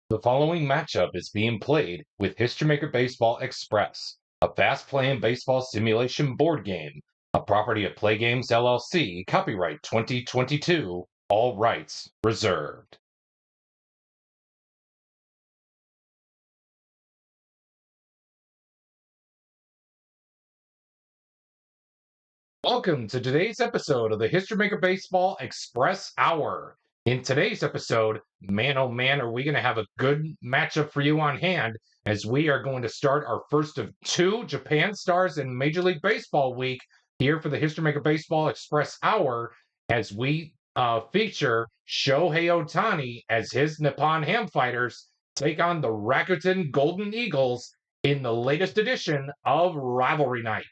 The following matchup is being played with History Maker Baseball Express, a fast-playing baseball simulation board game, a property of Play Games LLC, copyright 2022, all rights reserved. Welcome to today's episode of the History Maker Baseball Express Hour. In today's episode, man oh man, are we going to have a good matchup for you on hand as we are going to start our first of two Japan Stars in Major League Baseball week here for the History Maker Baseball Express Hour as we feature Shohei Ohtani as his Nippon-Ham Fighters take on the Rakuten Golden Eagles in the latest edition of Rivalry Night.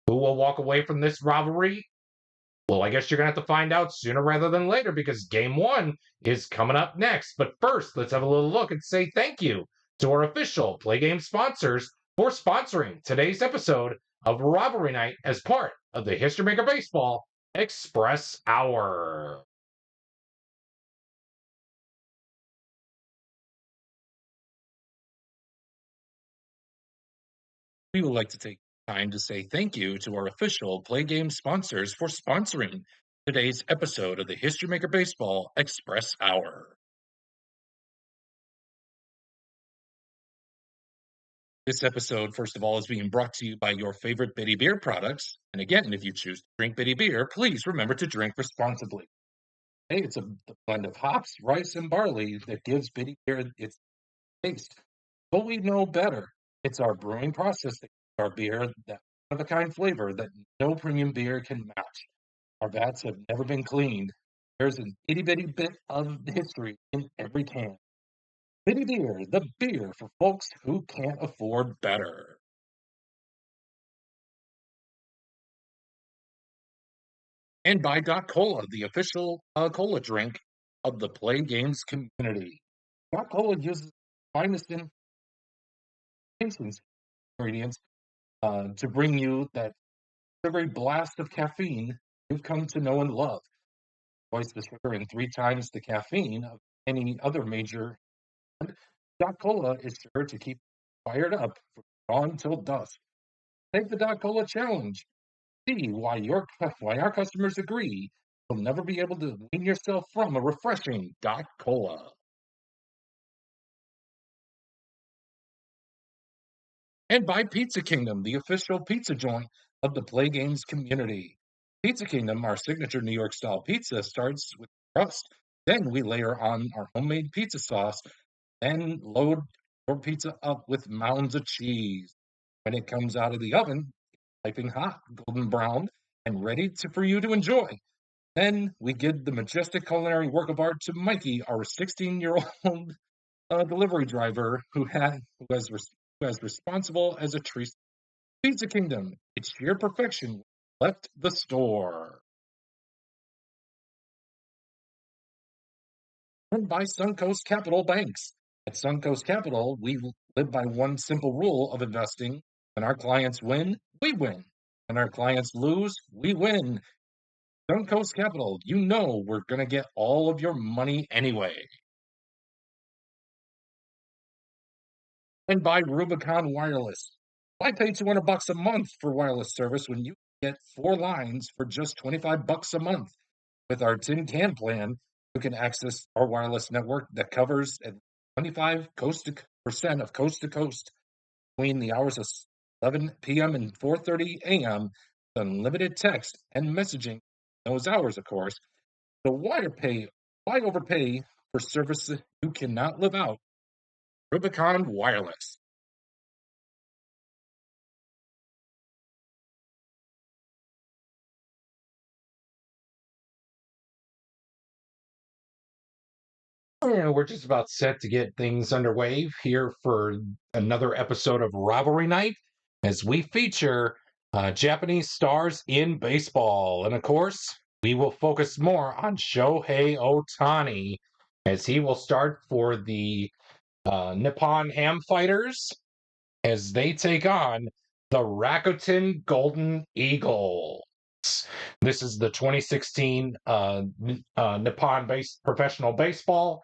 Who will walk away from this rivalry? Well, I guess you're going to have to find out sooner rather than later because game one is coming up next. But first, let's have a little look and say thank you to our official Play Game sponsors for sponsoring today's episode of Rivalry Night as part of the History Maker Baseball Express Hour. We would like to take time to say thank you to our official Play Game sponsors for sponsoring today's episode of the History Maker Baseball Express Hour. This episode, first of all, is being brought to you by your favorite Bitty Beer products. And again, if you choose to drink Bitty Beer, please remember to drink responsibly. Hey, it's a blend of hops, rice, and barley that gives Bitty Beer its taste. But we know better. It's our brewing process that gives our beer that one-of-a-kind flavor that no premium beer can match. Our vats have never been cleaned. There's an itty-bitty bit of history in every can. Bitty Beer, the beer for folks who can't afford better. And by Doc Cola, the official cola drink of the Play Games community. Doc Cola uses the finest ingredients to bring you that sugary blast of caffeine you've come to know and love. Twice the sugar and 3 times the caffeine of any other major. Doc Cola is sure to keep fired up from dawn till dusk. Take the Doc Cola challenge. See why our customers agree you'll never be able to wean yourself from a refreshing Doc Cola. And by Pizza Kingdom, the official pizza joint of the Play Games community. Pizza Kingdom, our signature New York style pizza, starts with crust. Then we layer on our homemade pizza sauce, then load your pizza up with mounds of cheese. When it comes out of the oven, piping hot, golden brown, and ready for you to enjoy. Then we give the majestic culinary work of art to Mikey, our 16-year-old delivery driver who has responsible as a tree. Pizza Kingdom, it's sheer perfection. Left the store. And by Suncoast Capital Banks. At Suncoast Capital, we live by one simple rule of investing. When our clients win, we win. When our clients lose, we win. Suncoast Capital, you know we're going to get all of your money anyway. And by Rubicon Wireless. Why pay $200 a month for wireless service when you get 4 lines for just $25 a month? With our tin can plan, you can access our wireless network that covers at 25% of coast to coast between the hours of 11 p.m. and 4:30 a.m. with unlimited text and messaging those hours, of course. So why overpay for service you cannot live out? Rubicon Wireless. Yeah, we're just about set to get things underway here for another episode of Rivalry Night as we feature Japanese stars in baseball. And of course, we will focus more on Shohei Ohtani as he will start for the Nippon-Ham Fighters as they take on the Rakuten Golden Eagles. This is the 2016 Nippon Professional Baseball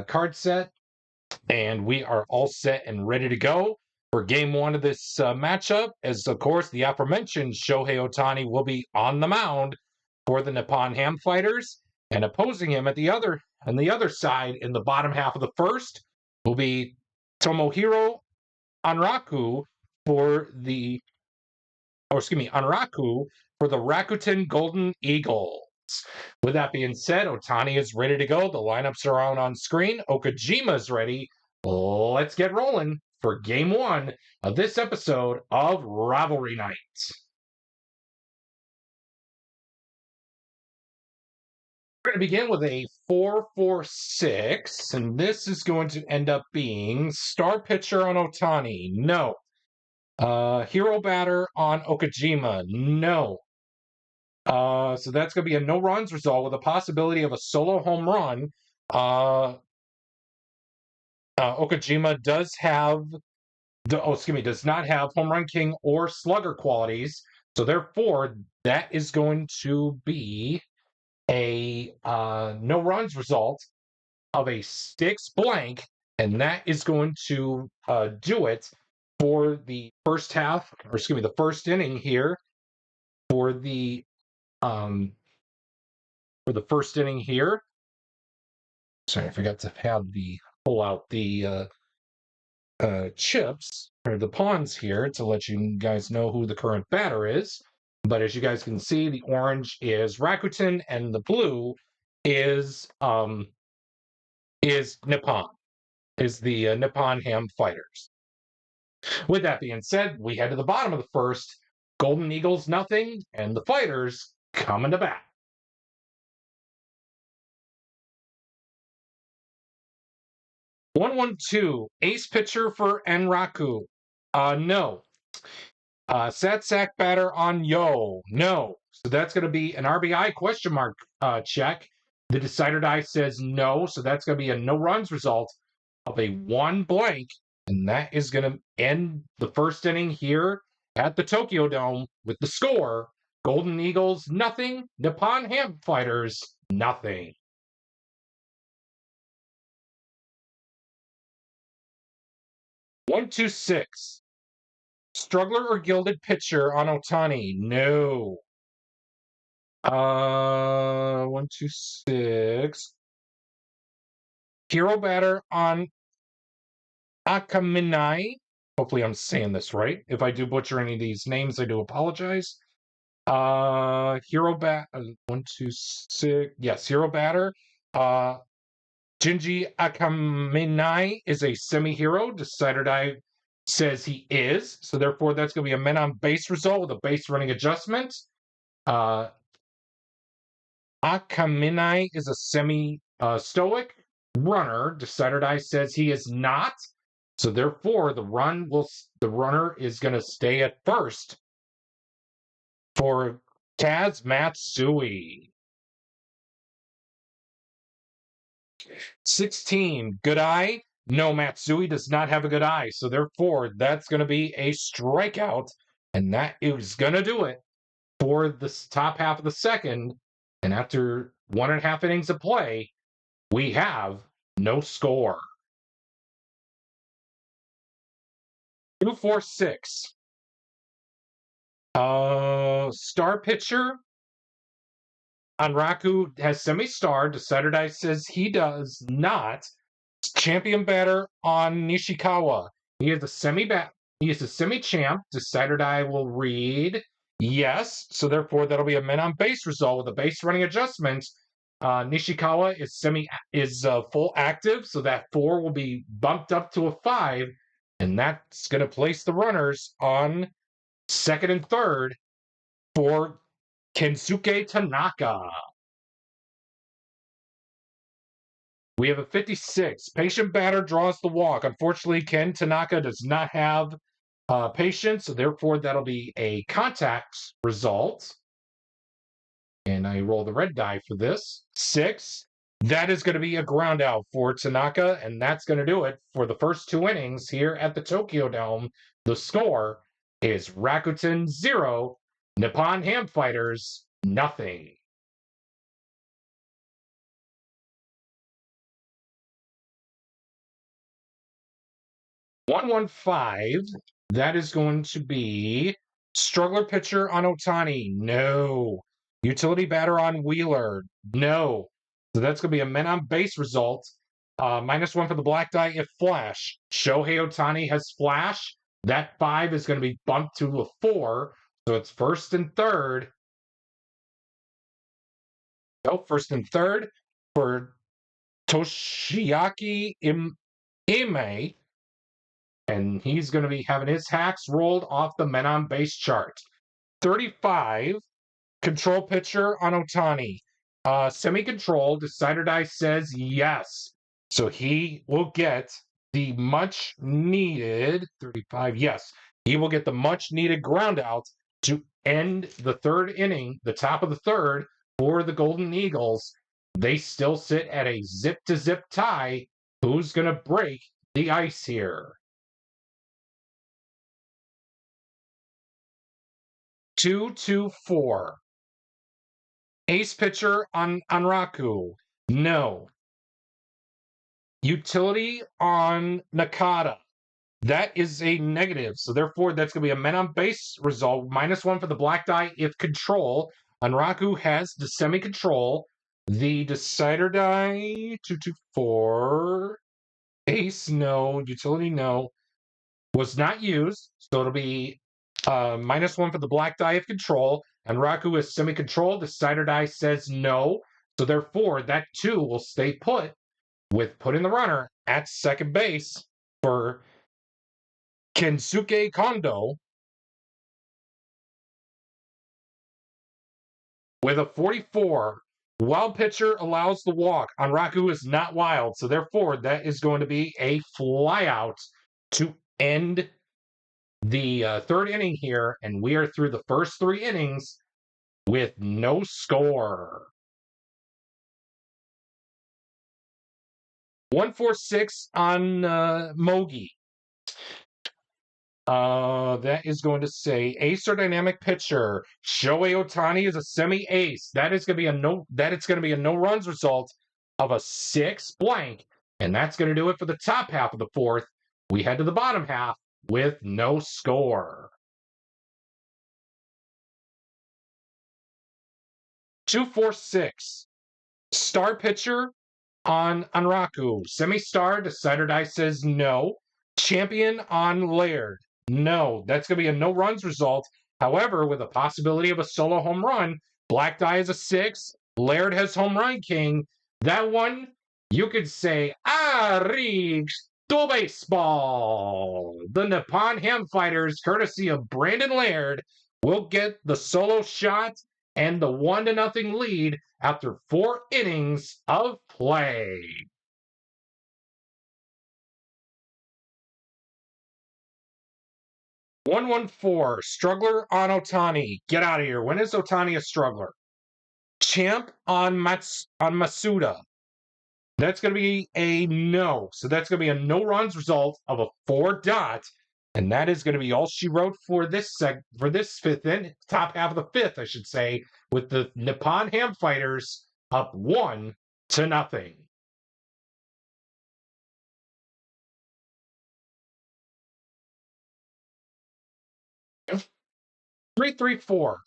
card set. And we are all set and ready to go for game one of this matchup. As, of course, the aforementioned Shohei Ohtani will be on the mound for the Nippon-Ham Fighters. And opposing him on the other side in the bottom half of the first will be Tomohiro Anraku Anraku for the Rakuten Golden Eagles. With that being said, Ohtani is ready to go. The lineups are on screen. Okajima's ready. Let's get rolling for game one of this episode of Rivalry Night. We're going to begin with a 4-4-6, and this is going to end up being star pitcher on Ohtani. No. Hero batter on Okajima. No. So that's going to be a no runs result with a possibility of a solo home run. Okajima does not have home run king or slugger qualities. So therefore, that is going to be a no runs result of a 6 blank, and that is going to do it for the first inning here for the first inning here. Sorry, I forgot to pull out the chips or the pawns here to let you guys know who the current batter is. But as you guys can see, the orange is Rakuten and the blue is Nippon, is the Nippon-Ham Fighters. With that being said, we head to the bottom of the first. Golden Eagles nothing, and the Fighters coming to bat. 1-1-2, ace pitcher for Enraku. No. Sat sack batter on Yo. No. So that's going to be an RBI question mark check. The decider die says no. So that's going to be a no runs result of a 1 blank. And that is going to end the first inning here at the Tokyo Dome with the score Golden Eagles nothing, Nippon-Ham Fighters nothing. 1-2-6. Struggler or gilded pitcher on Ohtani? No. 1-2-6. Hero batter on Akaminai. Hopefully I'm saying this right. If I do butcher any of these names, I do apologize. Hero bat 1-2-6. Yes, hero batter. Jinji Akaminai is a semi-hero. Decider die says he is. So therefore, that's going to be a men on base result with a base running adjustment. Akaminai is a semi-stoic runner. Decider die says he is not. So therefore, the runner is going to stay at first for Kaz Matsui. 16, good eye. No, Matsui does not have a good eye. So therefore, that's going to be a strikeout. And that is going to do it for the top half of the second. And after 1.5 innings of play, we have no score. 2-4-6. Star pitcher Anraku has semi-star. Decider die says he does not. Champion batter on Nishikawa. He is a semi-champ. Decider die will read yes. So therefore, that'll be a men on base result with a base running adjustment. Nishikawa is full active, so that 4 will be bumped up to a 5, and that's going to place the runners on second and third for Kensuke Tanaka. We have a 56. Patient batter draws the walk. Unfortunately, Ken Tanaka does not have patience, so therefore that'll be a contact result. And I roll the red die for this. 6. That is going to be a ground out for Tanaka, and that's going to do it for the first 2 innings here at the Tokyo Dome. The score is Rakuten 0, Nippon-Ham Fighters nothing. 115. That is going to be struggler pitcher on Ohtani. No. Utility batter on Wheeler. No. So that's going to be a men on base result. -1 for the black die if flash. Shohei Ohtani has flash. That 5 is going to be bumped to a 4. So it's first and third. No, first and third for Toshiaki Ime. And he's going to be having his hacks rolled off the men on base chart. 35, control pitcher on Ohtani. Semi-control, decider die says yes. So he will get the much needed 35. Yes, he will get the much needed ground out to end the third inning, the top of the third for the Golden Eagles. They still sit at a zip to zip tie. Who's going to break the ice here? 2-2-4. Ace pitcher on Raku. No. Utility on Nakata. That is a negative. So therefore, that's going to be a men on base result. -1 for the black die if control. Anraku has the semi-control. The decider die, 2-2-4. Ace, no. Utility, no. Was not used. So it'll be -1 for the black die of control, and Raku is semi-control. The decider die says no. So therefore, that 2 will stay put with putting the runner at second base for Kensuke Kondo with a 44. Wild pitcher allows the walk. Raku is not wild. So therefore, that is going to be a flyout to end the third inning here, and we are through the first 3 innings with no score. 146 on Mogi. That is going to say ace or dynamic pitcher. Shohei Ohtani is a semi-ace. That is going to be a no. That it's going to be a no runs result of a 6 blank, and that's going to do it for the top half of the fourth. We head to the bottom half with no score. 246. Star pitcher on Raku. Semi-star, decider die says no. Champion on Laird. No. That's going to be a no runs result. However, with a possibility of a solo home run, black die is a 6. Laird has home run king. That one, you could say, Arigato baseball. The Nippon-Ham Fighters, courtesy of Brandon Laird, will get the solo shot and the 1-0 lead after 4 innings of play. $114, struggler on Ohtani. Get out of here. When is Ohtani a struggler? Champ on Masuda. That's going to be a no. So that's going to be a no runs result of a 4 dot. And that is going to be all she wrote for this fifth inning, top half of the fifth, I should say, with the Nippon-Ham Fighters up 1-0. 3-3-4.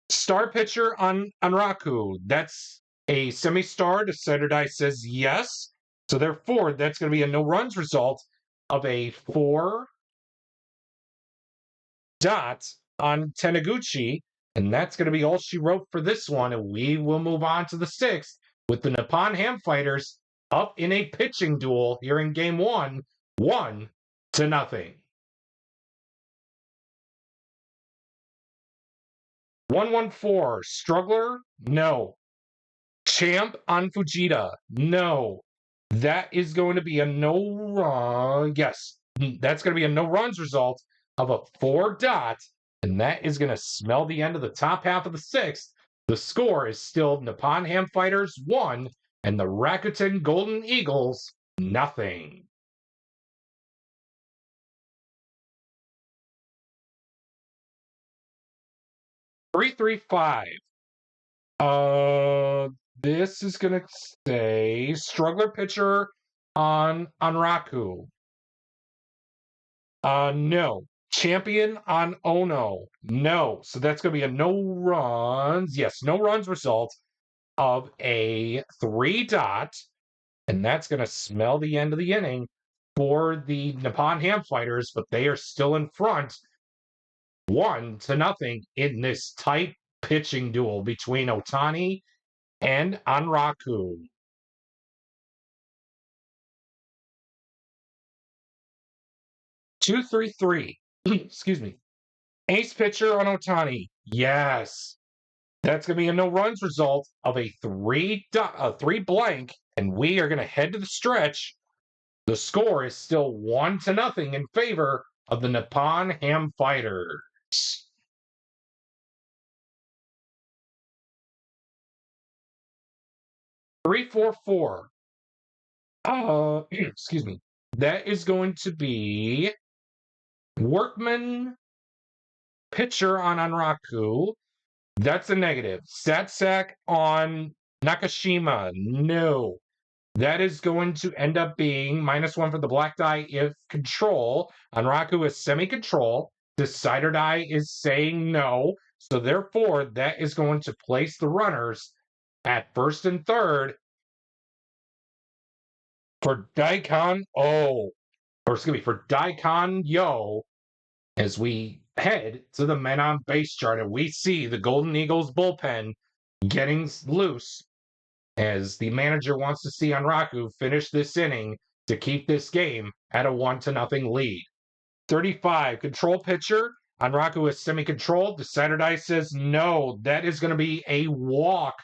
Star pitcher on Raku. That's a semi-star. Decider die says yes. So therefore, that's going to be a no runs result of a 4 dot on Taniguchi. And that's going to be all she wrote for this one. And we will move on to the 6th with the Nippon-Ham Fighters up in a pitching duel here in game 1, 1-0. 114, struggler? No. Champ on Fujita? No. That is going to be a no run. Yes, that's going to be a no runs result of a 4 dot, and that is going to smell the end of the top half of the 6th. The score is still Nippon-Ham Fighters 1 and the Rakuten Golden Eagles 0. 3-3-5. This is gonna say struggler pitcher on Raku. No. Champion on Ono. No. So that's going to be a no runs. Yes, no runs result of a 3-dot. And that's going to smell the end of the inning for the Nippon-Ham Fighters, but they are still in front 1-0 in this tight pitching duel between Ohtani and Anraku. 2-3-3. Excuse me. Ace pitcher on Ohtani. Yes. That's going to be a no runs result of a 3 blank, and we are going to head to the stretch. The score is still 1-0 in favor of the Nippon-Ham Fighters. 3-4-4. Excuse me. That is going to be Workman pitcher on Anraku. That's a negative. Satsak on Nakashima. No. That is going to end up being -1 for the black die if control. Anraku is semi-control. Decider die is saying no. So therefore, that is going to place the runners at first and third for Daikon O. Or excuse me, for Daikon Yo, as we head to the men on base chart and we see the Golden Eagles bullpen getting loose as the manager wants to see Anraku finish this inning to keep this game at a 1-0 lead. 35, control pitcher. Anraku is semi-controlled. The Decider die says no. That is going to be a walk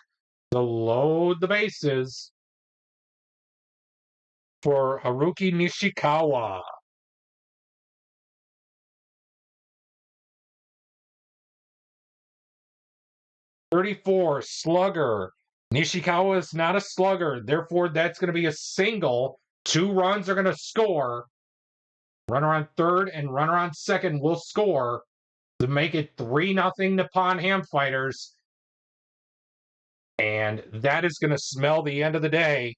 to load the bases for Haruki Nishikawa. 34, slugger. Nishikawa is not a slugger. Therefore, that's going to be a single. 2 runs are going to score. Runner on third and runner on second will score to make it 3-0 Nippon-Ham Fighters. And that is going to smell the end of the day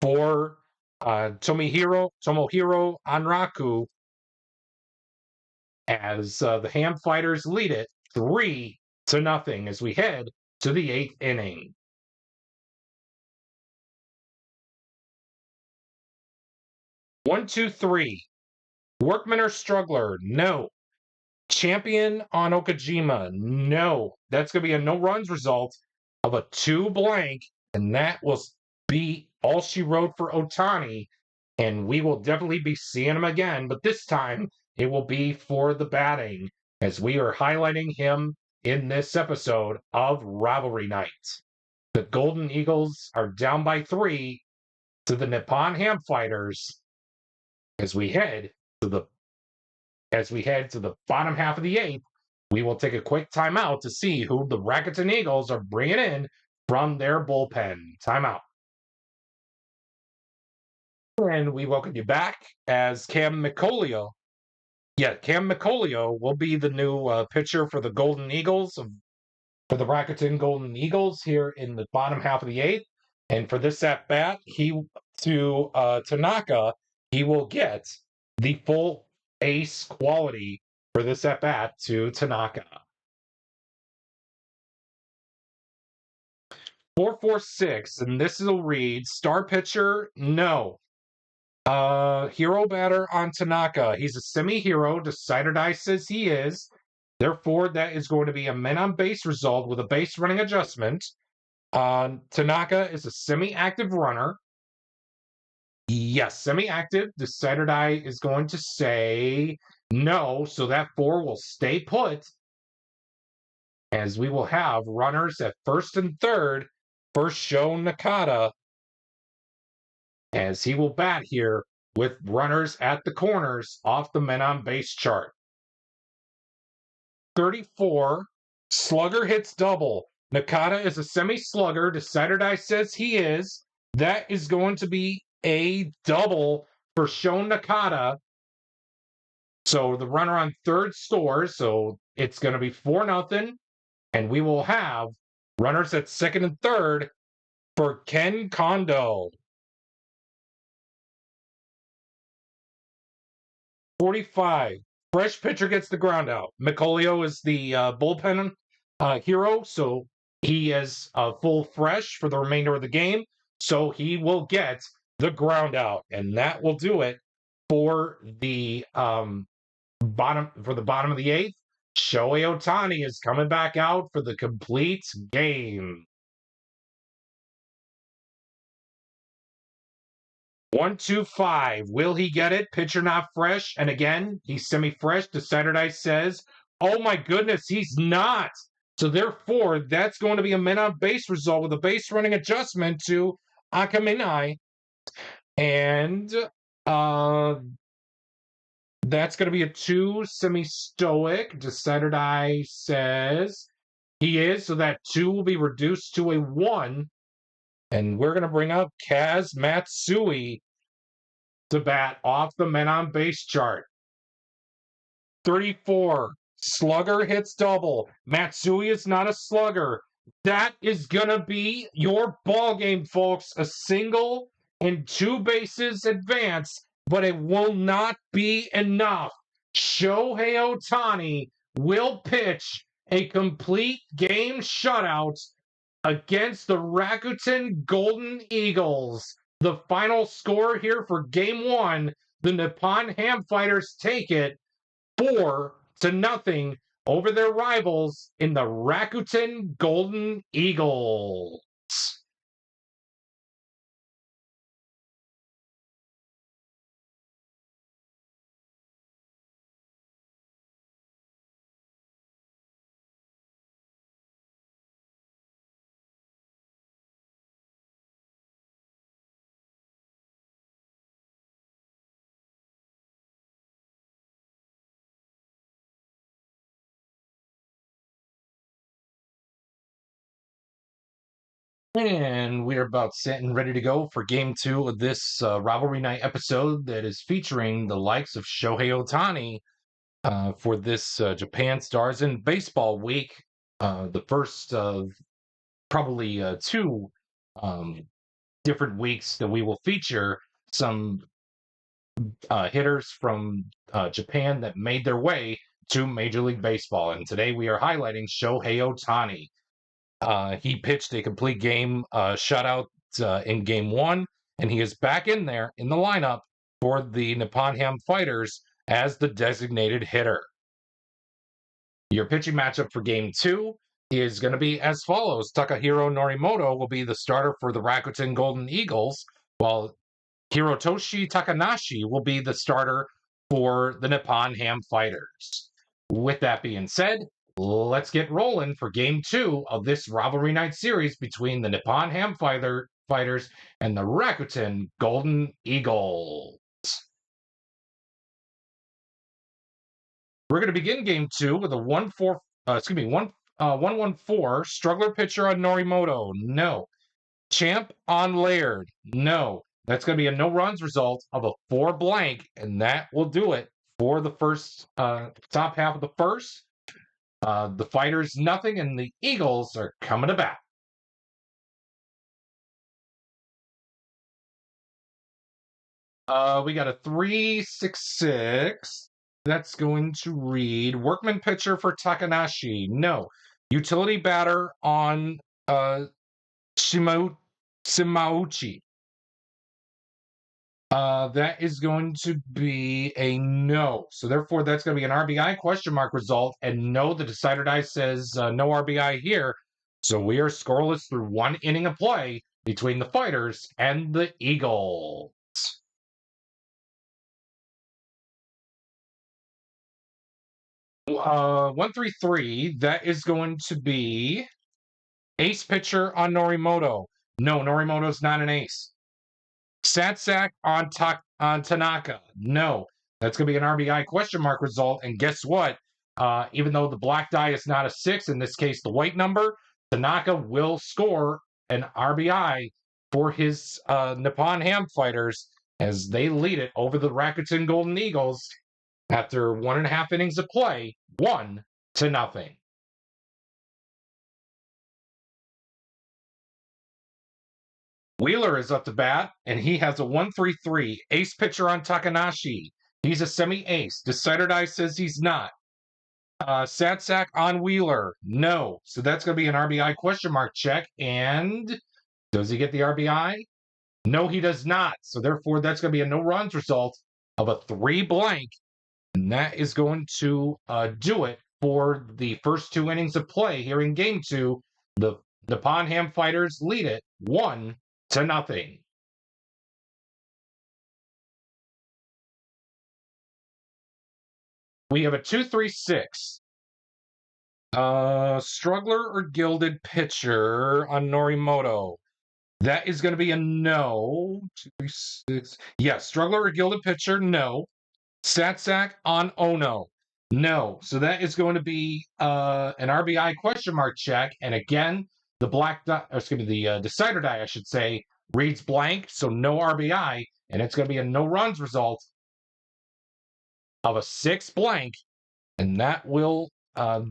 for Tomohiro Anraku as the Ham Fighters lead it 3-0 as we head to the 8th inning. 1-2-3. Workman or struggler? No. Champion on Okajima? No. That's going to be a no runs result of a 2 blank, and that will be all she wrote for Ohtani. And we will definitely be seeing him again, but this time it will be for the batting, as we are highlighting him in this episode of Rivalry Night. The Golden Eagles are down by 3 to the Nippon-Ham Fighters as we head to the bottom half of the 8th. We will take a quick timeout to see who the Rakuten Eagles are bringing in from their bullpen. Timeout. And we welcome you back as Cam McColio. Yeah, Cam McColio will be the new pitcher for the Golden Eagles, for the Rakuten Golden Eagles here in the bottom half of the 8th. And for this at bat, Tanaka, he will get the full ace quality for this at bat to Tanaka. 4-4-6, and this will read star pitcher, no. Hero batter on Tanaka. He's a semi-hero. Decider die says he is. Therefore, that is going to be a men on base result with a base running adjustment. Tanaka is a semi-active runner. Yes, semi-active. Decider die is going to say no, so that 4 will stay put, as we will have runners at first and third for Sho Nakata, as he will bat here with runners at the corners off the men on base chart. 34, slugger hits double. Nakata is a semi-slugger. Decider die says he is. That is going to be a double for Sho Nakata. So the runner on third scores. So it's going to be 4-0. And we will have runners at second and third for Ken Kondo. 45. Fresh pitcher gets the ground out. Micolio is the bullpen hero, so he is full fresh for the remainder of the game. So he will get the ground out, and that will do it for the bottom of the eighth. Shohei Ohtani is coming back out for the complete game. 1-2-5. Will he get it? Pitcher not fresh. And again, he's semi-fresh. The Saturday says, oh my goodness, he's not. So therefore, that's going to be a men on base result with a base running adjustment to Akaminai. And that's going to be a 2 semi-stoic. The Saturday says he is. So that 2 will be reduced to a 1. And we're going to bring up Kaz Matsui to bat off the men on base chart. 34. Slugger hits double. Matsui is not a slugger. That is going to be your ball game, folks. A single and 2 bases advance, but it will not be enough. Shohei Ohtani will pitch a complete game shutout against the Rakuten Golden Eagles. The final score here for game 1, the Nippon-Ham Fighters take it 4-0 over their rivals in the Rakuten Golden Eagles. And we're about set and ready to go for game 2 of this Rivalry Night episode that is featuring the likes of Shohei Ohtani for this Japan Stars in Baseball week. The first of probably 2 different weeks that we will feature some hitters from Japan that made their way to Major League Baseball. And today we are highlighting Shohei Ohtani. He pitched a complete game shutout in game 1, and he is back in there in the lineup for the Nippon-Ham Fighters as the designated hitter. Your pitching matchup for game 2 is going to be as follows. Takahiro Norimoto will be the starter for the Rakuten Golden Eagles, while Hirotoshi Takanashi will be the starter for the Nippon-Ham Fighters. With that being said, let's get rolling for game 2 of this Rivalry Night series between the Nippon-Ham Fighters and the Rakuten Golden Eagles. We're going to begin game 2 with a 1-1-4 struggler pitcher on Norimoto. No. Champ on Laird. No. That's going to be a no runs result of a 4 blank, and that will do it for the first top half of the first. The Fighters nothing, and the Eagles are coming to bat. We got a 3-6-6. That's going to read workman pitcher for Takanashi. No. Utility batter on Shimauchi. That is going to be a no. So therefore, that's going to be an RBI question mark result. And no, the decider die says no RBI here. So we are scoreless through 1 inning of play between the Fighters and the Eagles. 1-3-3. That is going to be ace pitcher on Norimoto. No, Norimoto's not an ace. Satsak on Tanaka. No. That's going to be an RBI question mark result. And guess what? Even though the black die is not a 6, in this case the white number, Tanaka will score an RBI for his Nippon-Ham Fighters as they lead it over the Rakuten Golden Eagles after 1.5 innings of play, 1-0. Wheeler is up to bat, and he has a 1-3-3. Ace pitcher on Takanashi. He's a semi-ace. Decider die says he's not. Satsak on Wheeler, no. So that's going to be an RBI question mark check. And does he get the RBI? No, he does not. So therefore, that's going to be a no runs result of a 3 blank. And that is going to do it for the first 2 innings of play here in game 2. The Nippon-Ham Fighters lead it 1-0. We have a 2-3-6. Struggler or gilded pitcher on Norimoto. That is going to be a no. 2-3-6. Yes, struggler or gilded pitcher, no. Satsak on Ono. No. So that is going to be an RBI question mark check. And again, the decider die, I should say, reads blank, so no RBI, and it's going to be a no runs result of a 6 blank, and that will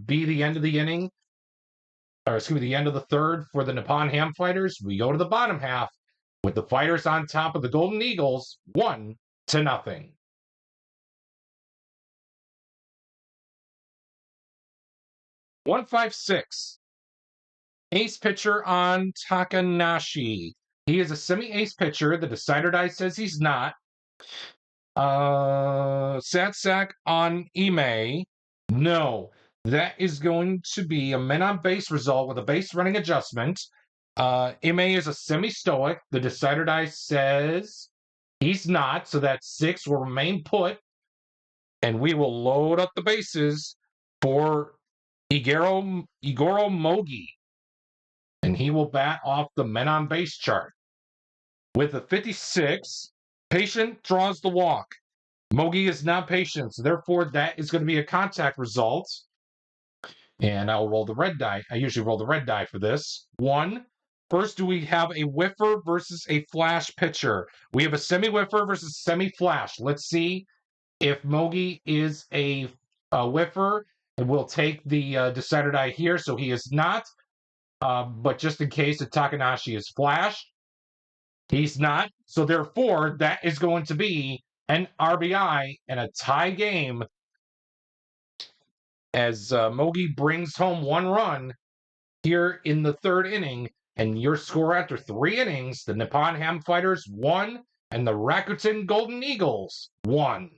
be the end of the inning, the end of the third for the Nippon Ham Fighters. We go to the bottom half with the Fighters on top of the Golden Eagles, 1-0. 1-5-6. Ace pitcher on Takanashi. He is a semi-ace pitcher. The decider die says he's not. Satsak on Ime. No. That is going to be a men on base result with a base running adjustment. Ime is a semi-stoic. The decider die says he's not. So that 6 will remain put. And we will load up the bases for Igoro Mogi. And he will bat off the men on base chart. With a 56, patient draws the walk. Mogi is not patient, so therefore that is going to be a contact result. And I'll roll the red die. I usually roll the red die for this. 1. First, do we have a whiffer versus a flash pitcher? We have a semi-whiffer versus semi-flash. Let's see if Mogi is a whiffer. And we'll take the decider die here, so he is not. But just in case if Takanashi is flash, he's not. So therefore, that is going to be an RBI and a tie game as Mogi brings home 1 run here in the 3rd inning. And your score after 3 innings, the Nippon Ham Fighters 1 and the Rakuten Golden Eagles 1.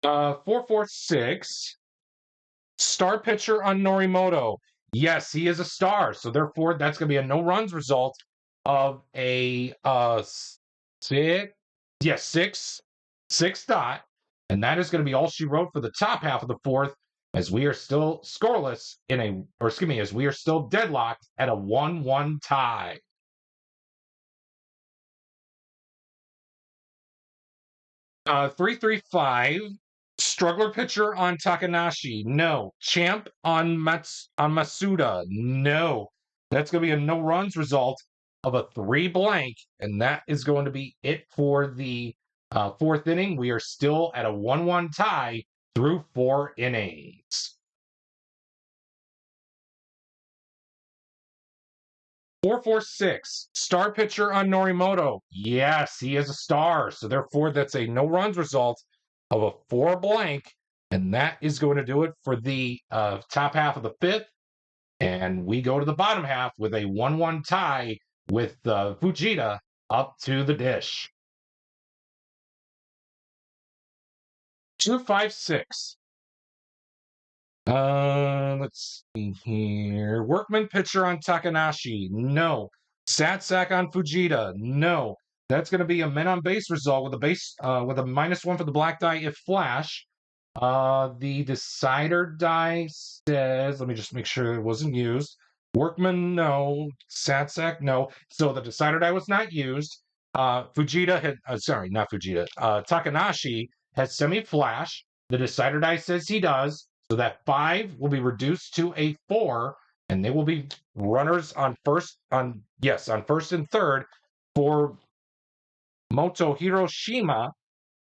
Uh, 4-4-6. Star pitcher on Norimoto. Yes, he is a star. So therefore, that's going to be a no runs result of a 6. Yes, 6 dot. And that is going to be all she wrote for the top half of the 4th, as we are still scoreless as we are still deadlocked at a 1-1 tie. 3-3-5. Struggler pitcher on Takanashi. No. Champ on Masuda. No. That's going to be a no runs result of a 3 blank. And that is going to be it for the 4th inning. We are still at a 1-1 tie through 4 innings. 4-4-6. Star pitcher on Norimoto. Yes, he is a star. So therefore, that's a no runs result of a 4 blank. And that is going to do it for the top half of the 5th. And we go to the bottom half with a 1-1 tie with Fujita up to the dish. 2-5-6. Let's see here. Workman pitcher on Takanashi. No. Satsak on Fujita. No. That's going to be a men on base result with a -1 for the black die if flash. The decider die says, let me just make sure it wasn't used. Workman, no. Satsak, no. So the decider die was not used. Fujita had, not Fujita. Takanashi has semi-flash. The decider die says he does. So that 5 will be reduced to a 4, and they will be runners on first and 3rd for Moto Hiroshima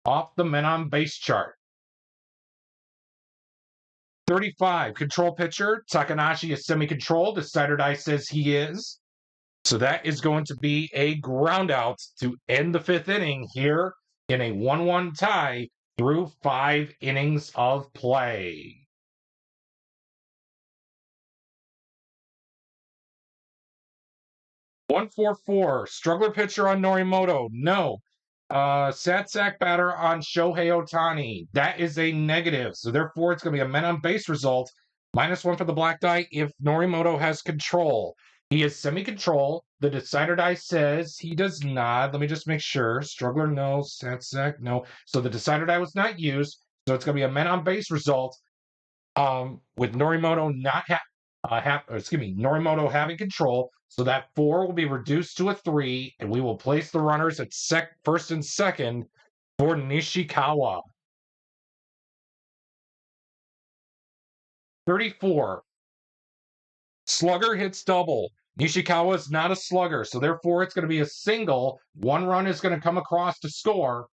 off the men on base chart. 35, control pitcher. Takanashi is semi-controlled. The decider die says he is. So that is going to be a ground out to end the fifth inning here in a 1-1 tie through 5 innings of play. One four four. Struggler pitcher on Norimoto. No. Sad sack batter on Shohei Ohtani. That is a negative. So therefore, it's going to be a men on base result. -1 for the black die if Norimoto has control. He is semi-control. The decider die says he does not. Let me just make sure. Struggler, no. Sad sack, no. So the decider die was not used. So it's going to be a men on base result. With Norimoto Norimoto having control, so that 4 will be reduced to a 3, and we will place the runners at first and second for Nishikawa. 34. Slugger hits double. Nishikawa is not a slugger, so therefore it's going to be a single. 1 run is going to come across to score.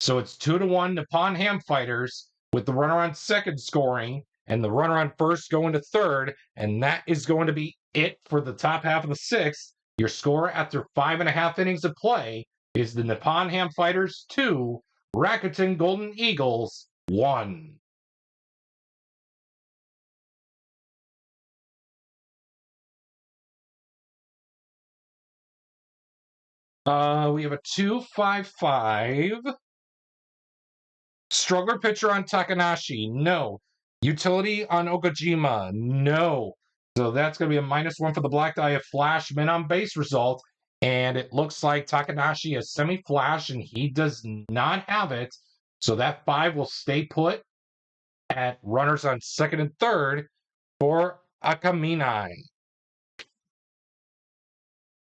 So it's 2-1 Nippon-Ham Fighters with the runner on second scoring and the runner on first going to third. And that is going to be it for the top half of the sixth. Your score after 5.5 innings of play is the Nippon-Ham Fighters 2, Rakuten Golden Eagles 1. We have a 2-5-5. Struggler pitcher on Takanashi, no. Utility on Okajima, no. So that's going to be a -1 for the black die of flash men on base result. And it looks like Takanashi is semi-flash and he does not have it. So that 5 will stay put at runners on second and third for Akaminai.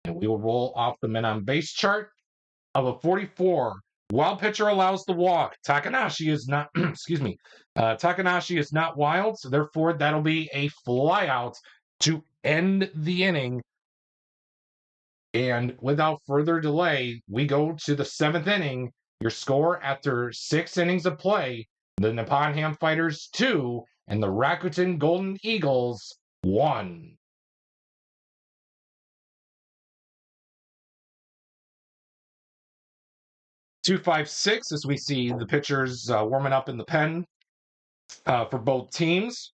And we will roll off the men on base chart of a 44. Wild pitcher allows the walk. Takanashi is not, excuse me, Takanashi is not wild, so therefore that'll be a flyout to end the inning. And without further delay, we go to the 7th inning. Your score after 6 innings of play, the Nippon-Ham Fighters 2 and the Rakuten Golden Eagles 1. 2-5-6 as we see the pitchers warming up in the pen for both teams.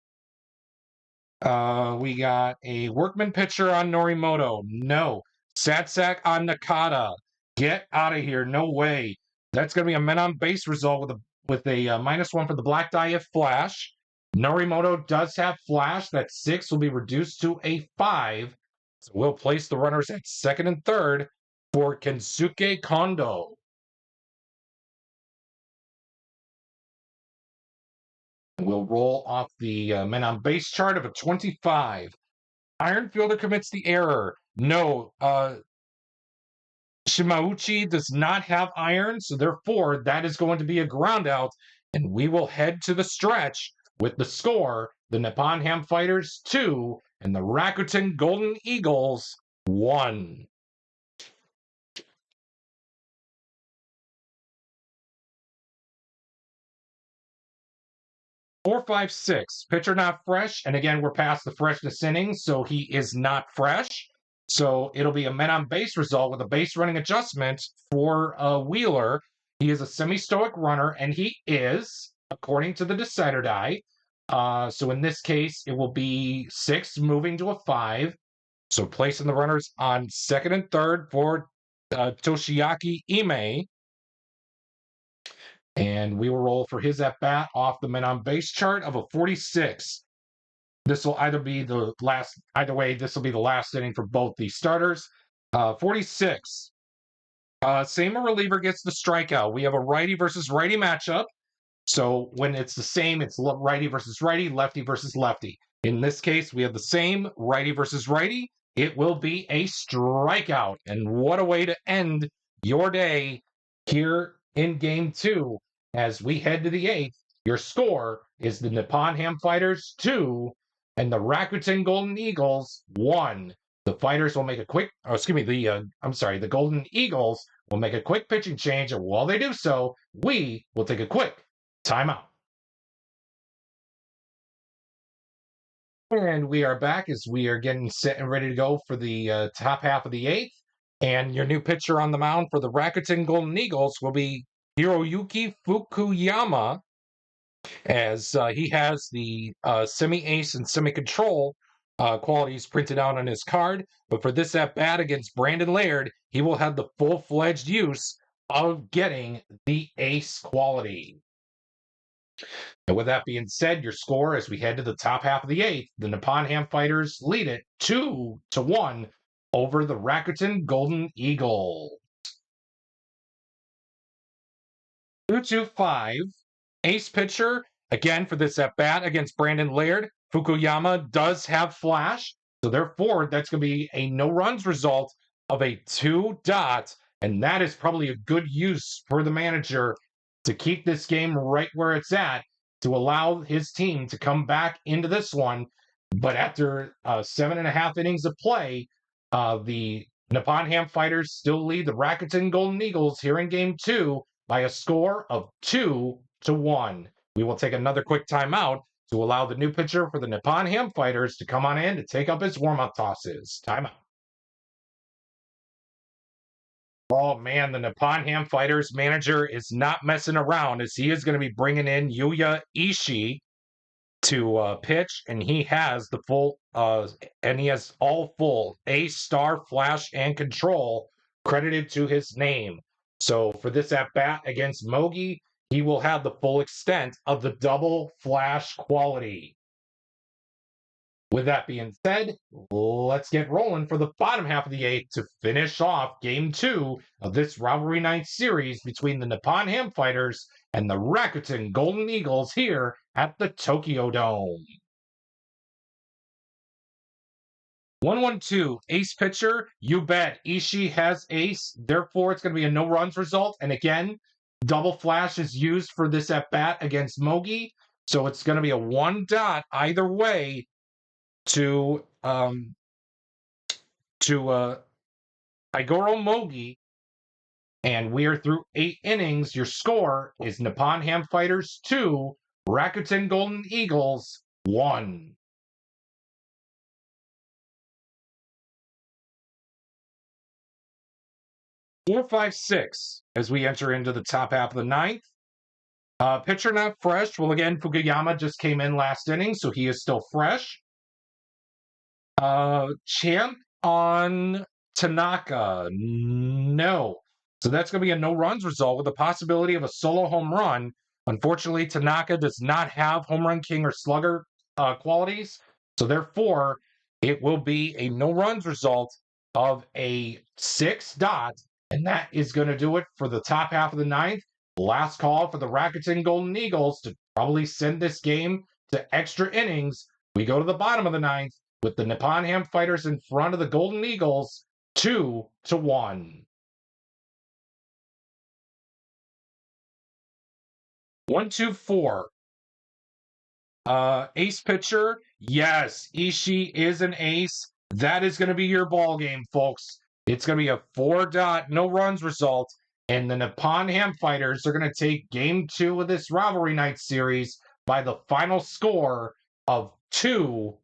We got a workman pitcher on Norimoto. No. Satsak on Nakata. Get out of here. No way. That's going to be a men on base result with a -1 for the black die of flash. Norimoto does have flash. That 6 will be reduced to a 5. So we'll place the runners at second and third for Kensuke Kondo. We'll roll off the men on base chart of a 25. Iron fielder commits the error. No, Shimauchi does not have iron, so therefore that is going to be a ground out, and we will head to the stretch with the score: the Nippon-Ham Fighters 2 and the Rakuten Golden Eagles 1. 4-5-6. Pitcher not fresh. And again, we're past the freshness inning, so he is not fresh. So it'll be a men on base result with a base running adjustment for Wheeler. He is a semi-stoic runner, and he is, according to the decider die. So in this case, it will be 6 moving to a 5. So placing the runners on second and third for Toshiaki Ime. And we will roll for his at bat off the men on base chart of a 46. This will either be the last, either way, this will be the last inning for both the starters. 46. Same reliever gets the strikeout. We have a righty versus righty matchup. So when it's the same, it's righty versus righty, lefty versus lefty. In this case, we have the same righty versus righty. It will be a strikeout. And what a way to end your day here in game 2 as we head to the 8th. Your score is the Nippon-Ham Fighters 2 and the Rakuten Golden Eagles 1. The Fighters will make a quick, the Golden Eagles will make a quick pitching change, and while they do so, we will take a quick timeout. And we are back as we are getting set and ready to go for the top half of the eighth. And your new pitcher on the mound for the Rakuten Golden Eagles will be Hiroyuki Fukuyama, as he has the semi-ace and semi-control qualities printed out on his card. But for this at bat against Brandon Laird, he will have the full-fledged use of getting the ace quality. And with that being said, your score as we head to the top half of the eighth, the Nippon-Ham Fighters lead it 2-1 over the Rakuten Golden Eagles. 2-5. Ace pitcher, again for this at bat against Brandon Laird. Fukuyama does have flash, so therefore that's going to be a no runs result of a 2 dot, and that is probably a good use for the manager to keep this game right where it's at to allow his team to come back into this one. But after 7.5 innings of play, the Nippon Ham Fighters still lead the Rakuten Golden Eagles here in game 2 by a score of 2-1. We will take another quick timeout to allow the new pitcher for the Nippon Ham Fighters to come on in to take up his warm-up tosses. Timeout. Oh man, the Nippon Ham Fighters manager is not messing around as he is going to be bringing in Yuya Ishii to pitch, and he has the full and he has all full ace, star, flash, and control credited to his name. So for this at bat against Mogi, he will have the full extent of the double flash quality. With that being said, let's get rolling for the bottom half of the eighth to finish off game 2 of this Rivalry Night series between the Nippon Ham Fighters and the Rakuten Golden Eagles here at the Tokyo Dome. 1-1-2, ace pitcher, you bet. Ishii has ace, therefore it's going to be a no runs result. And again, double flash is used for this at bat against Mogi, so it's going to be a 1 dot either way to Igoro Mogi, and we are through 8 innings. Your score is Nippon Ham Fighters 2, Rakuten Golden Eagles 1. Four, five, six. As we enter into the top half of the ninth, pitcher not fresh. Well, again, Fukuyama just came in last inning, so he is still fresh. Champ on Tanaka, no. So that's going to be a no runs result with the possibility of a solo home run. Unfortunately, Tanaka does not have home run king or slugger qualities. So therefore, it will be a no runs result of a 6 dot. And that is going to do it for the top half of the ninth. Last call for the Rakuten Golden Eagles to probably send this game to extra innings. We go to the bottom of the ninth with the Nippon Ham Fighters in front of the Golden Eagles 2-1. 1-2-4. Ace pitcher. Yes, Ishii is an ace. That is going to be your ball game, folks. It's going to be a 4 dot, no runs result. And the Nippon Ham Fighters are going to take game 2 of this Rivalry Night series by the final score of 2-1.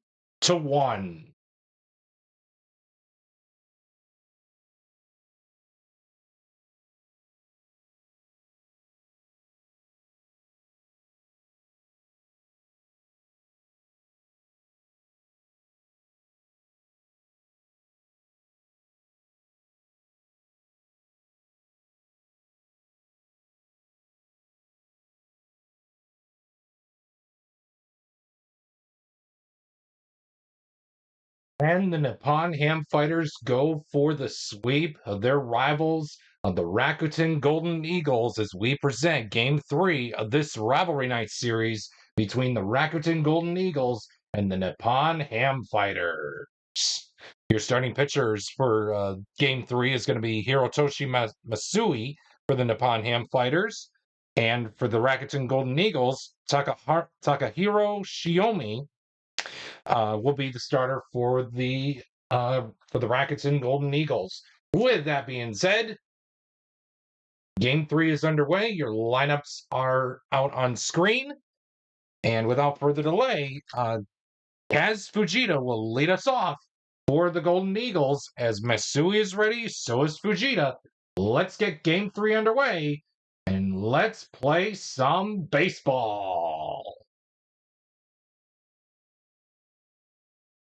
And the Nippon Ham Fighters go for the sweep of their rivals of the Rakuten Golden Eagles as we present Game 3 of this Rivalry Night series between the Rakuten Golden Eagles and the Nippon Ham Fighters. Your starting pitchers for Game 3 is going to be Hirotoshi Masui for the Nippon Ham Fighters. And for the Rakuten Golden Eagles, Takahiro Shiomi will be the starter for the Rakuten Golden Eagles. With that being said, Game 3 is underway. Your lineups are out on screen. And without further delay, Kaz Fujita will lead us off for the Golden Eagles. As Masui is ready, so is Fujita. Let's get game 3 underway and let's play some baseball.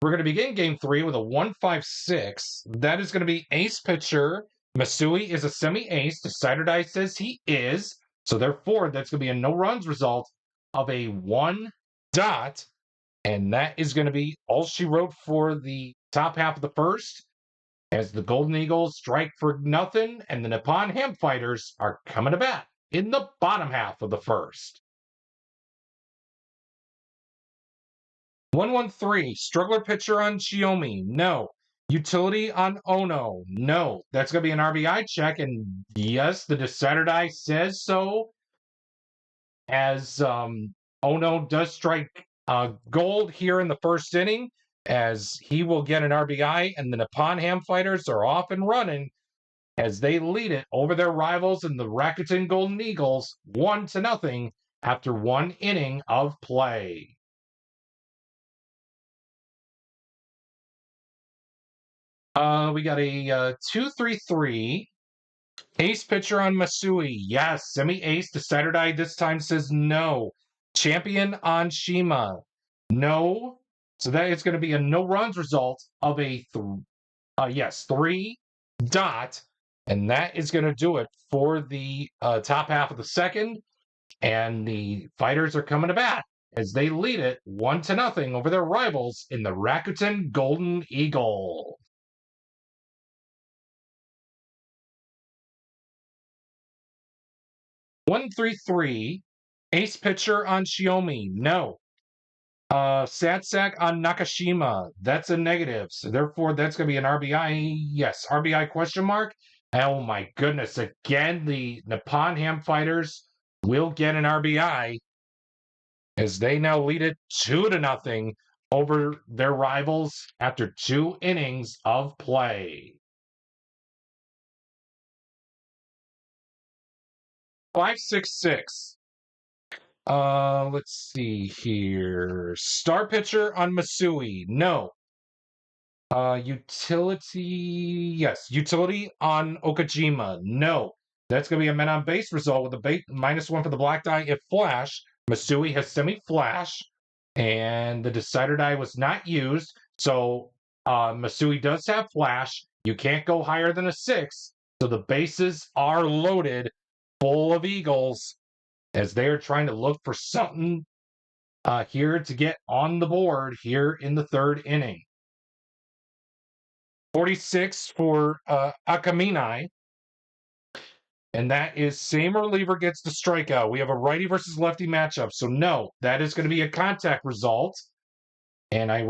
We're going to begin game 3 with a 1-5-6. That is going to be ace pitcher. Masui is a semi-ace. Decider die says he is. So therefore, that's going to be a no runs result of a 1 dot. And that is going to be all she wrote for the top half of the first, as the Golden Eagles strike for nothing and the Nippon-Ham Fighters are coming to bat in the bottom half of the first. 1-1-3, struggler pitcher on Shiomi, no. Utility on Ono, no. That's going to be an RBI check, and yes, the decider die says so, as Ono does strike gold here in the first inning, as he will get an RBI, and the Nippon-Ham Fighters are off and running as they lead it over their rivals in the Rakuten Golden Eagles 1-0 after 1 inning of play. We got a 2-3-3. Ace pitcher on Masui. Yes, semi-ace. Decider die this time says no. Champion on Shima. No. So that is going to be a no runs result of a 3 dot. And that is going to do it for the top half of the second. And the Fighters are coming to bat as they lead it 1-0 over their rivals in the Rakuten Golden Eagles. 1-3-3. Ace pitcher on Shiomi. No. Sad sack on Nakashima. That's a negative. So therefore, that's going to be an RBI. Yes, RBI question mark. Oh my goodness. Again, the Nippon-Ham Fighters will get an RBI as they now lead it 2-0 over their rivals after 2 innings of play. 5-6-6. Let's see here. Star pitcher on Masui. No. Utility. Yes. Utility on Okajima. No. That's going to be a men on base result with a -1 for the black die if flash. Masui has semi-flash, and the decider die was not used. So Masui does have flash. You can't go higher than a 6. So the bases are loaded full of Eagles as they are trying to look for something here to get on the board here in the third inning. 46 for Akaminai. And that is same reliever gets the strikeout. We have a righty versus lefty matchup. So no, that is going to be a contact result. And I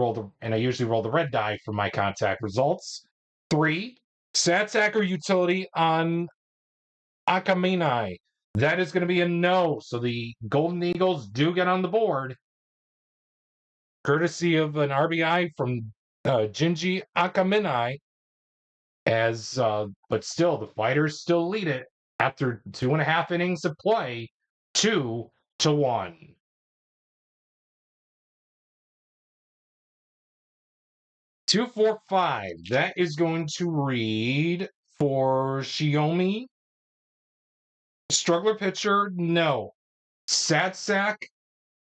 usually roll the red die for my contact results. 3, sad sack or utility on Akaminai. That is going to be a no. So the Golden Eagles do get on the board, courtesy of an RBI from Jinji Akaminai. But still, the Fighters still lead it after 2.5 innings of play, 2-1. 2-4-5. That is going to read for Shiomi. Struggler pitcher, no. Sad sack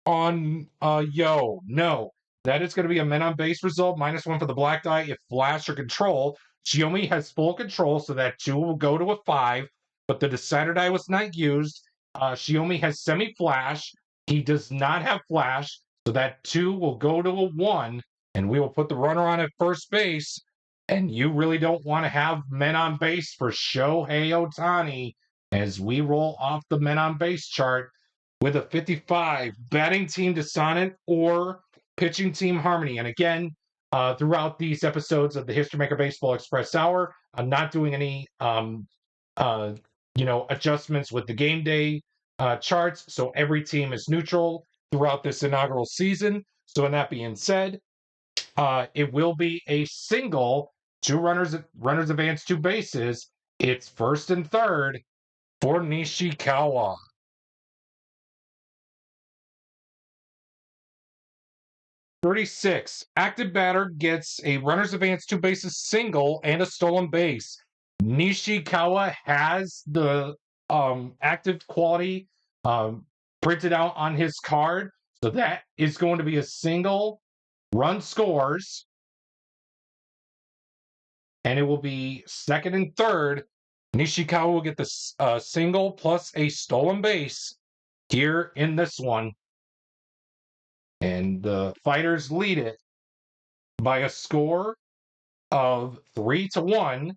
on Yo, no. That is going to be a men on base result, -1 for the black die if flash or control. Shiomi has full control, so that 2 will go to a 5, but the decider die was not used. Shiomi has semi-flash. He does not have flash, so that 2 will go to a 1, and we will put the runner on at first base. And you really don't want to have men on base for Shohei Ohtani as we roll off the men on base chart with a 55, batting team dissonant or pitching team harmony. And again, throughout these episodes of the History Maker Baseball Express Hour, I'm not doing any adjustments with the game day charts. So every team is neutral throughout this inaugural season. So in that being said, it will be a single, 2 runners advance 2 bases. It's first and third for Nishikawa. 36. Active batter gets a runner's advance, two bases single, and a stolen base. Nishikawa has the active quality printed out on his card. So that is going to be a single. Run scores. And it will be second and third. Nishikawa will get the single plus a stolen base here in this one. And the Fighters lead it by a score of 3-1.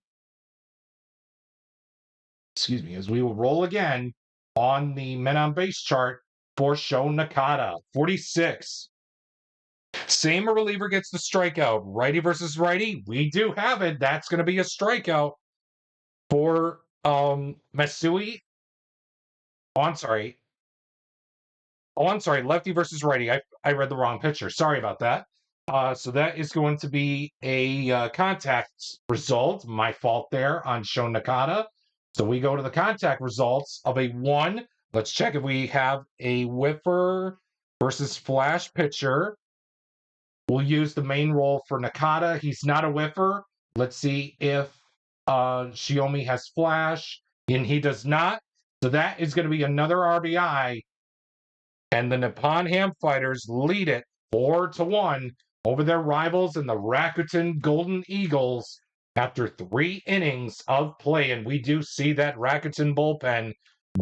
Excuse me, as we will roll again on the men on base chart for Sho Nakata, 46. Same reliever gets the strikeout. Righty versus righty. We do have it. That's going to be a strikeout for Masui. Oh, I'm sorry. Oh, I'm sorry. Lefty versus righty. I read the wrong pitcher. Sorry about that. So that is going to be a contact result. My fault there on Sho Nakata. So we go to the contact results of a 1. Let's check if we have a whiffer versus flash pitcher. We'll use the main role for Nakata. He's not a whiffer. Let's see if Shiomi has flash, and he does not. So that is going to be another RBI, and the Nippon-Ham Fighters lead it 4-1 over their rivals in the Rakuten Golden Eagles after 3 innings of play. And we do see that Rakuten bullpen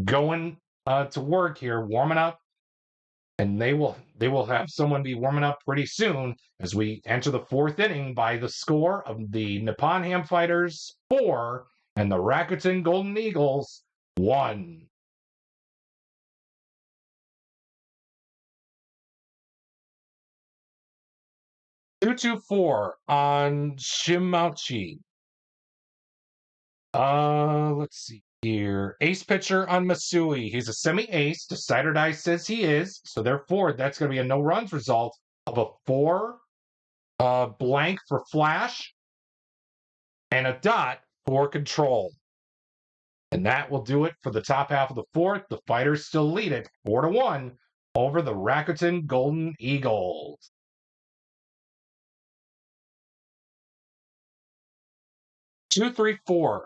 going to work here, warming up, and they will have someone be warming up pretty soon as we enter the 4th inning by the score of the Nippon-Ham Fighters 4 and the Rakuten Golden Eagles 1. Two 4 on Shimauchi. Let's see here. Ace pitcher on Masui. He's a semi-ace. Decider Dice says he is. So therefore, that's going to be a no runs result of a 4 blank for flash and a dot for control. And that will do it for the top half of the 4th. The Fighters still lead it 4-1 over the Rakuten Golden Eagles. 2-3-4.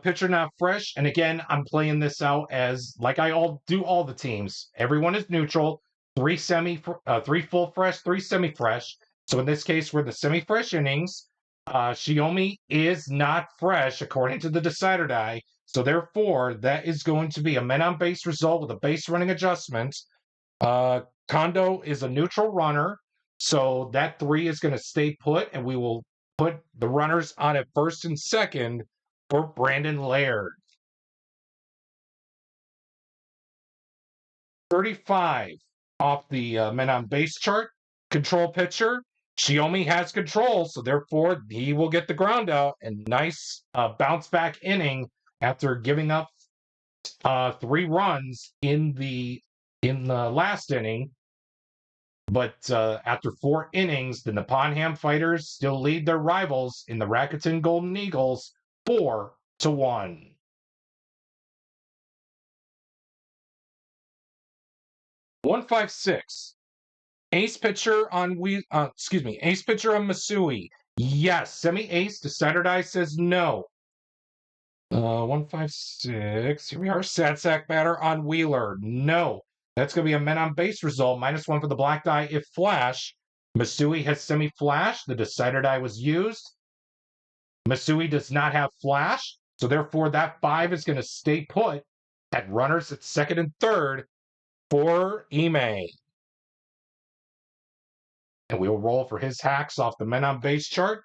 Pitcher not fresh. And again, I'm playing this out as like I do all the teams. Everyone is neutral. 3 full fresh, 3 semi-fresh. So in this case, we're the semi-fresh innings. Shiomi is not fresh according to the decider die. So therefore, that is going to be a men on base result with a base running adjustment. Kondo is a neutral runner. So that 3 is going to stay put, and we will put the runners on at first and second for Brandon Laird. 35 off the men on base chart. Control pitcher. Shiomi has control, so therefore he will get the ground out. And nice bounce back inning after giving up 3 runs in the last inning. But after 4 innings, the Nippon-Ham Fighters still lead their rivals in the Rakuten Golden Eagles 4-1. 156. Ace pitcher on Ace pitcher on Masui. Yes, semi-ace. Decider die says no. 156. Here we are. Sad sack batter on Wheeler. No. That's going to be a men on base result. -1 for the black die if flash. Masui has semi-flash. The decider die was used. Masui does not have flash. So therefore, that 5 is going to stay put at runners at second and third for Ime. And we will roll for his hacks off the men on base chart.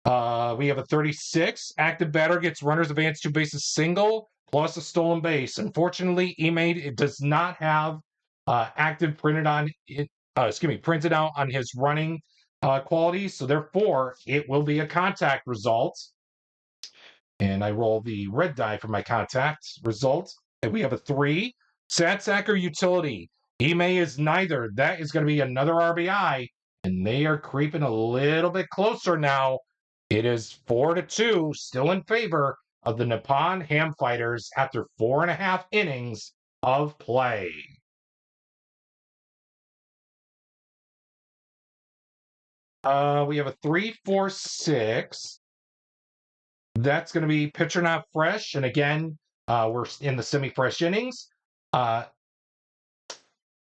We have a 36. Active batter gets runners advance, 2 bases single, plus a stolen base. Unfortunately, it does not have active printed on it. Printed out on his running qualities. So therefore, it will be a contact result. And I roll the red die for my contact result. And we have a 3. Sad sacker utility. Ime is neither. That is going to be another RBI. And they are creeping a little bit closer now. It is 4-2, still in favor of the Nippon-Ham Fighters after 4.5 innings of play. We have a 3-4-6. That's going to be pitcher not fresh. And again, we're in the semi-fresh innings.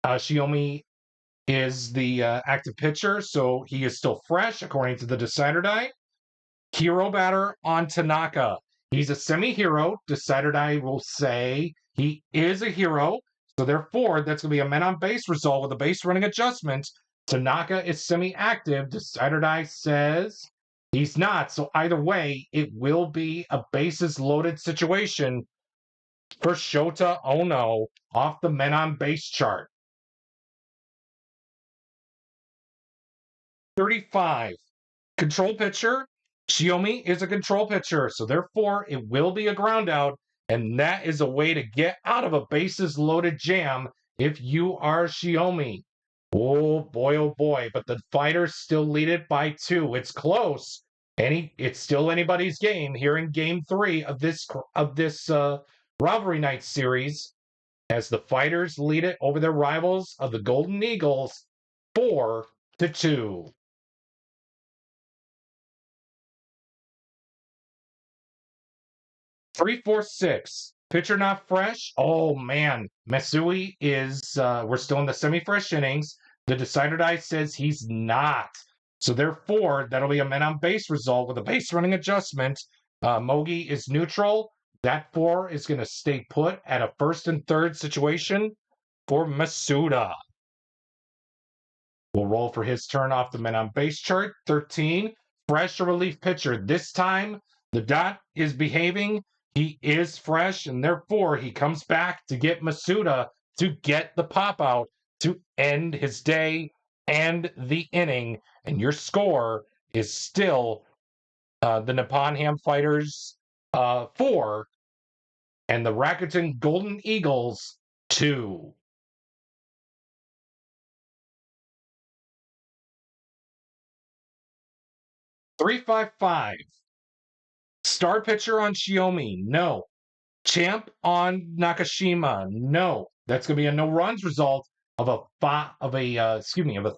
Shiomi is the active pitcher, so he is still fresh according to the decider die. Hero batter on Tanaka. He's a semi-hero. Decider die will say he is a hero. So therefore, that's going to be a men on base result with a base running adjustment. Tanaka is semi-active. Decider die says he's not. So either way, it will be a bases loaded situation for Shota Ono off the men on base chart. 35. Control pitcher. Shiomi is a control pitcher, so therefore it will be a ground out, and that is a way to get out of a bases loaded jam if you are Shiomi. Oh boy, but the Fighters still lead it by 2. It's close. It's still anybody's game here in game 3 of this rivalry night series as the Fighters lead it over their rivals of the Golden Eagles 4-2. 3-4-6. Pitcher not fresh. Oh man, Mesui is. We're still in the semi-fresh innings. The decider die says he's not. So therefore, that'll be a men on base result with a base running adjustment. Mogi is neutral. That 4 is going to stay put at a first and third situation for Masuda. We'll roll for his turn off the men on base chart. 13. Fresh relief pitcher. This time, the dot is behaving. He is fresh, and therefore he comes back to get Masuda to get the pop out to end his day and the inning. And your score is still the Nippon-Ham Fighters 4 and the Rakuten Golden Eagles 2. Three-five-five. Star pitcher on Shiomi, no. Champ on Nakashima, no. That's going to be a no runs result of a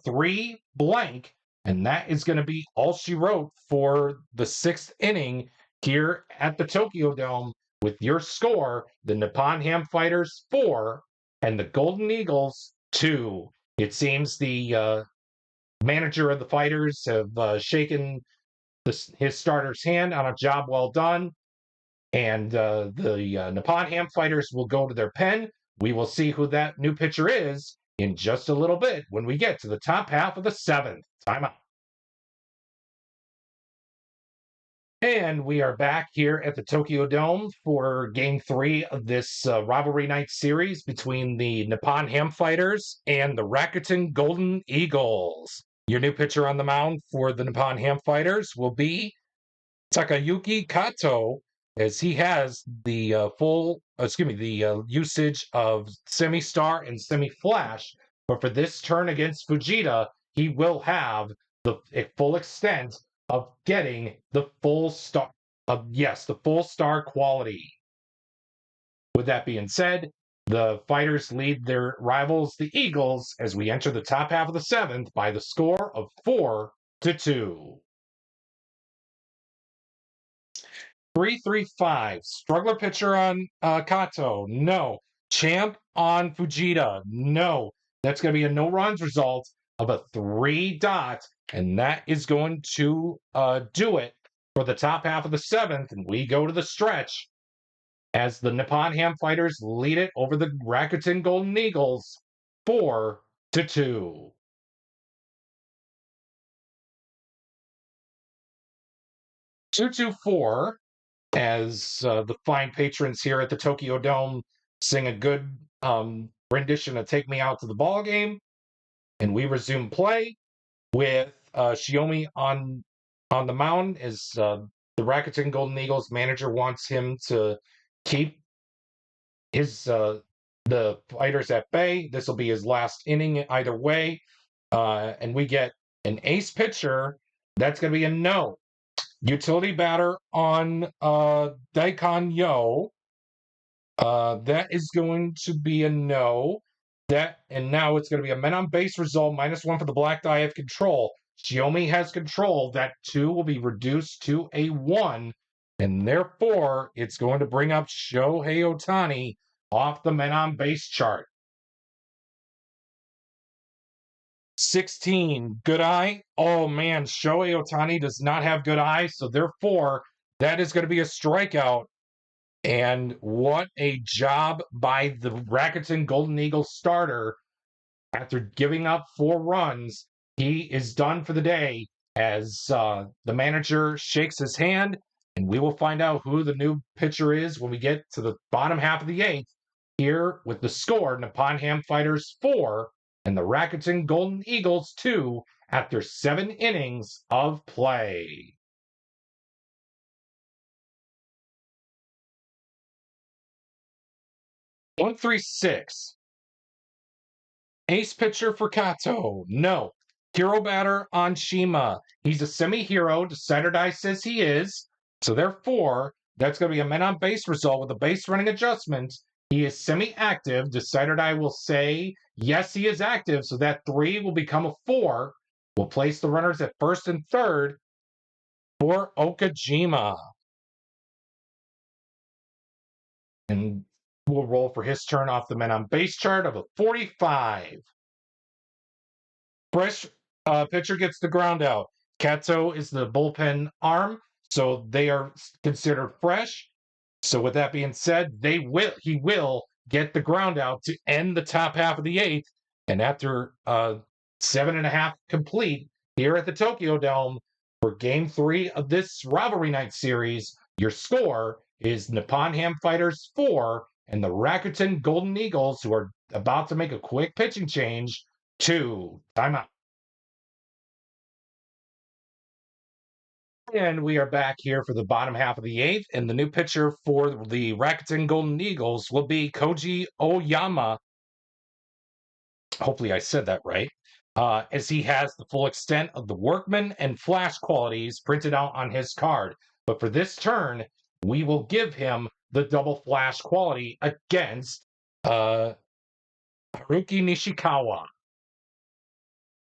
3 blank, and that is going to be all she wrote for the 6th inning here at the Tokyo Dome with your score, the Nippon-Ham Fighters 4 and the Golden Eagles 2. It seems the manager of the Fighters have shaken his starter's hand on a job well done. And the Nippon-Ham Fighters will go to their pen. We will see who that new pitcher is in just a little bit when we get to the top half of the 7th. Timeout. And we are back here at the Tokyo Dome for Game 3 of this rivalry night series between the Nippon-Ham Fighters and the Rakuten Golden Eagles. Your new pitcher on the mound for the Nippon-Ham Fighters will be Takayuki Kato, as he has the usage of semi-star and semi-flash. But for this turn against Fujita, he will have the full extent of getting the full star. The full star quality. With that being said, the Fighters lead their rivals, the Eagles, as we enter the top half of the 7th by the score of 4-2. 3-3-5. Struggler pitcher on Kato. No. Champ on Fujita. No. That's going to be a no runs result of a 3 dot, and that is going to do it for the top half of the 7th. And we go to the stretch as the Nippon-Ham Fighters lead it over the Rakuten Golden Eagles 4-2. 2-2-4. As the fine patrons here at the Tokyo Dome sing a good rendition of Take Me Out to the Ball Game. And we resume play with Shiomi on the mound as the Rakuten Golden Eagles manager wants him to keep the Fighters at bay. This will be his last inning either way. And we get an ace pitcher. That's going to be a no. Utility batter on Daikon Yo. That is going to be a no. And now it's going to be a men on base result, -1 for the black die of control. Shiomi has control. That 2 will be reduced to a 1, and therefore it's going to bring up Shohei Ohtani off the men on base chart. 16, good eye. Oh man, Shohei Ohtani does not have good eye, so therefore that is going to be a strikeout. And what a job by the Rakuten Golden Eagles starter. After giving up 4 runs, he is done for the day as the manager shakes his hand, and we will find out who the new pitcher is when we get to the bottom half of the 8th here with the score Nippon-Ham Fighters 4 and the Rakuten Golden Eagles 2 after 7 innings of play. One, 3, 6. Ace pitcher for Kato. No. Hero batter on Shima. He's a semi-hero. Saturday says he is. So therefore, that's going to be a men on base result with a base running adjustment. He is semi-active. Saturday will say, yes, he is active. So that 3 will become a 4. We'll place the runners at first and third for Okajima. And we'll roll for his turn off the men on base chart of a 45. Fresh pitcher gets the ground out. Kato is the bullpen arm, so they are considered fresh. So with that being said, he will get the ground out to end the top half of the 8th. And after 7.5 complete here at the Tokyo Dome for Game 3 of this Rivalry Night series, your score is Nippon-Ham Fighters 4 and the Rakuten Golden Eagles, who are about to make a quick pitching change, 2. Timeout. And we are back here for the bottom half of the 8th, and the new pitcher for the Rakuten Golden Eagles will be Koji Oyama. Hopefully I said that right. As he has the full extent of the workman and flash qualities printed out on his card. But for this turn, we will give him the double flash quality against Haruki Nishikawa.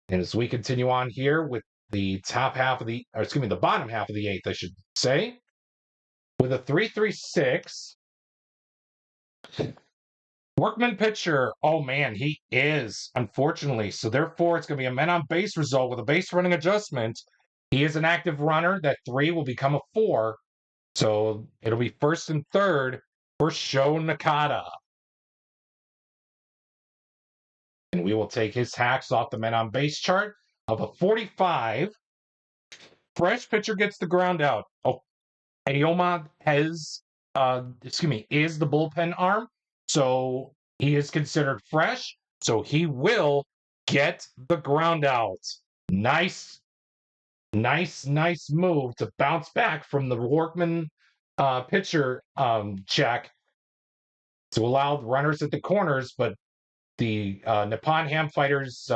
And as we continue on here with the bottom half of the 8th, I should say, with a 3-3-6. Workman pitcher. Oh man, he is, unfortunately. So therefore, it's going to be a men on base result with a base running adjustment. He is an active runner. That 3 will become a 4. So it'll be first and third for Sho Nakata. And we will take his hacks off the men on base chart of a 45. Fresh pitcher gets the ground out. Oh, Ayoma is the bullpen arm. So he is considered fresh. So he will get the ground out. Nice move to bounce back from the Workman pitcher check to allow the runners at the corners, but the Nippon-Ham Fighters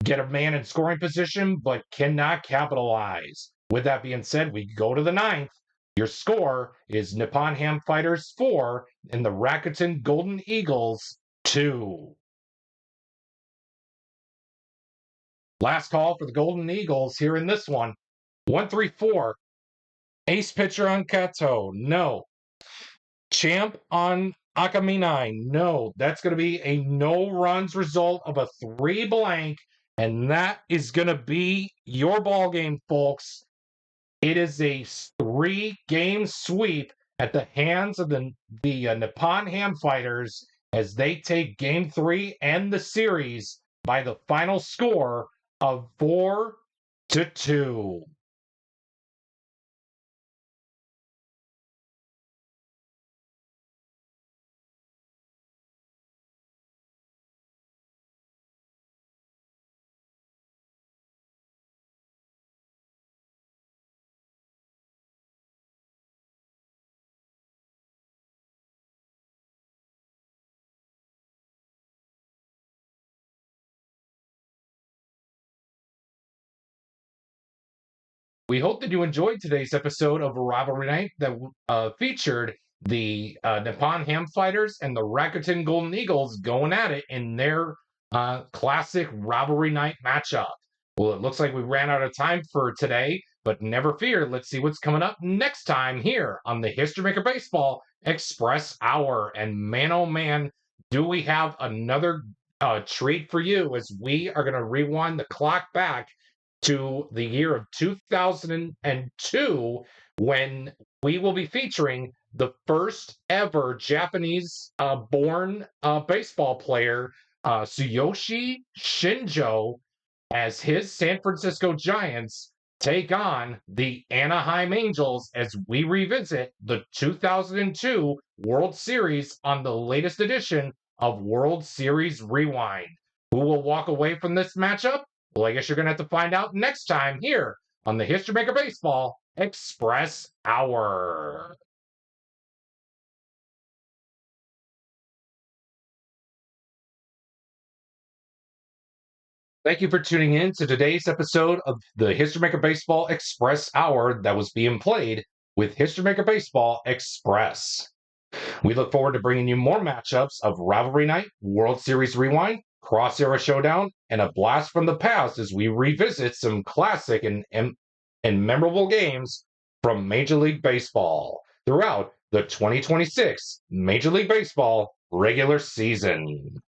get a man in scoring position, but cannot capitalize. With that being said, we go to the 9th. Your score is Nippon-Ham Fighters 4 and the Rakuten Golden Eagles 2. Last call for the Golden Eagles here in this one. 1-3-4. Ace pitcher on Kato. No. Champ on Akaminai. No. That's going to be a no runs result of a 3 blank. And that is going to be your ball game, folks. It is a 3-game sweep at the hands of the Nippon-Ham Fighters as they take Game 3 and the series by the final score of 4-2. We hope that you enjoyed today's episode of Rivalry Night that featured the Nippon-Ham Fighters and the Rakuten Golden Eagles going at it in their classic Rivalry Night matchup. Well, it looks like we ran out of time for today, but never fear. Let's see what's coming up next time here on the History Maker Baseball Express Hour. And man, oh man, do we have another treat for you as we are going to rewind the clock back to the year of 2002 when we will be featuring the first ever Japanese born baseball player, Tsuyoshi Shinjo, as his San Francisco Giants take on the Anaheim Angels as we revisit the 2002 World Series on the latest edition of World Series Rewind. Who will walk away from this matchup? Well, I guess you're going to have to find out next time here on the History Maker Baseball Express Hour. Thank you for tuning in to today's episode of the History Maker Baseball Express Hour that was being played with History Maker Baseball Express. We look forward to bringing you more matchups of Rivalry Night, World Series Rewind, Cross Era Showdown, and a blast from the past as we revisit some classic and memorable games from Major League Baseball throughout the 2026 Major League Baseball regular season.